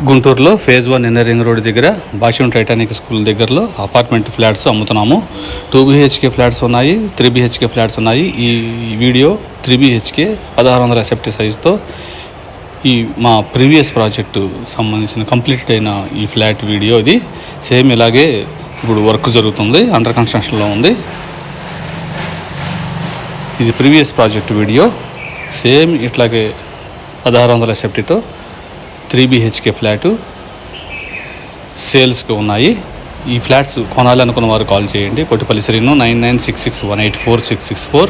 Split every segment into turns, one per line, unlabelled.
గుంటూరులో phase 1 inner ring road దగ్గర భాష్యం Titanic school దగ్గరలో అపార్ట్మెంట్ ఫ్లాట్స్ అమ్ముతున్నాము. 2 BHK ఫ్లాట్స్ ఉన్నాయి, 3 BHK ఫ్లాట్స్ ఉన్నాయి. ఈ వీడియో 3 BHK 1600 SFT సైజుతో ఈ మా ప్రీవియస్ ప్రాజెక్టు సంబంధించిన కంప్లీట్ అయిన ఈ ఫ్లాట్ వీడియో. ఇది సేమ్ ఇలాగే ఇప్పుడు వర్క్ జరుగుతుంది, అండర్ కన్స్ట్రక్షన్లో ఉంది. ఇది ప్రీవియస్ ప్రాజెక్ట్ వీడియో. సేమ్ ఇట్లాగే 1600 SFTతో 3 BHK ఫ్లాటు సేల్స్కి ఉన్నాయి. ఈ ఫ్లాట్స్ కొనాలనుకున్న వారు కాల్ చేయండి. కొట్టిపల్లి శ్రీను 9966184664.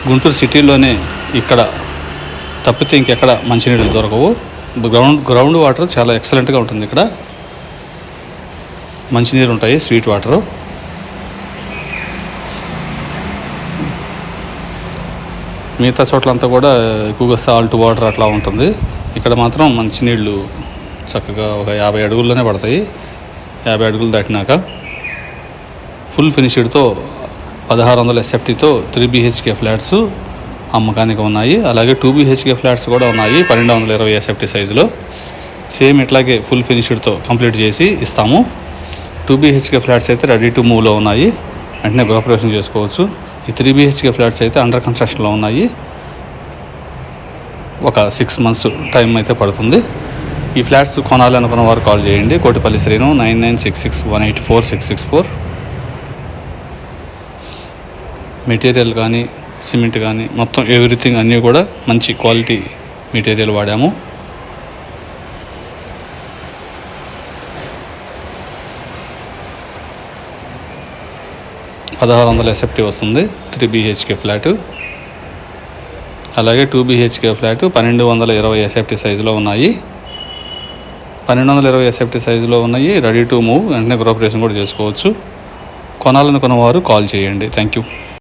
గుంటూరు సిటీలోనే ఇక్కడ తప్పితే ఇంకెక్కడ మంచినీళ్ళు దొరకవు. గ్రౌండ్ వాటర్ చాలా ఎక్సలెంట్గా ఉంటుంది. ఇక్కడ మంచినీరు ఉంటాయి, స్వీట్ వాటరు. మిగతా చోట్లంతా కూడా ఎక్కువగా సాల్ట్ వాటర్ అట్లా ఉంటుంది. ఇక్కడ మాత్రం మంచినీళ్ళు చక్కగా ఒక 50 అడుగుల్లోనే పడతాయి. 50 అడుగులు దాటినాక ఫుల్ ఫినిష్డ్తో 1600 SFTతో 3 BHK ఫ్లాట్స్ అమ్మకానికి ఉన్నాయి. అలాగే 2 BHK ఫ్లాట్స్ కూడా ఉన్నాయి 1220 SFT సైజులో. సేమ్ ఇట్లాగే ఫుల్ ఫినిష్డ్తో కంప్లీట్ చేసి ఇస్తాము. 2 BHK ఫ్లాట్స్ అయితే రెడీ టు మూవ్లో ఉన్నాయి, వెంటనే గృహప్రవేశం చేసుకోవచ్చు. ఈ 3 BHK ఫ్లాట్స్ అయితే అండర్ కన్స్ట్రక్షన్లో ఉన్నాయి. ఒక 6 months టైం అయితే పడుతుంది. ఈ ఫ్లాట్స్ కొనాలనుకున్న వారు కాల్ చేయండి. కోటిపల్లి శ్రీను 9966184664. మెటీరియల్ కానీ సిమెంట్ కానీ మొత్తం ఎవ్రీథింగ్ అన్నీ కూడా మంచి క్వాలిటీ మెటీరియల్ వాడాము. $1600 SFT వస్తుంది 3 BHK ఫ్లాటు. అలాగే 2 BHK ఫ్లాటు 1220 SFT సైజులో ఉన్నాయి. 1220 SFT సైజులో ఉన్నాయి, రెడీ టు మూవ్, వెంటనే గృహప్రవేశం కూడా చేసుకోవచ్చు. కొనాలనుకున్న వారు కాల్ చేయండి. Thank you.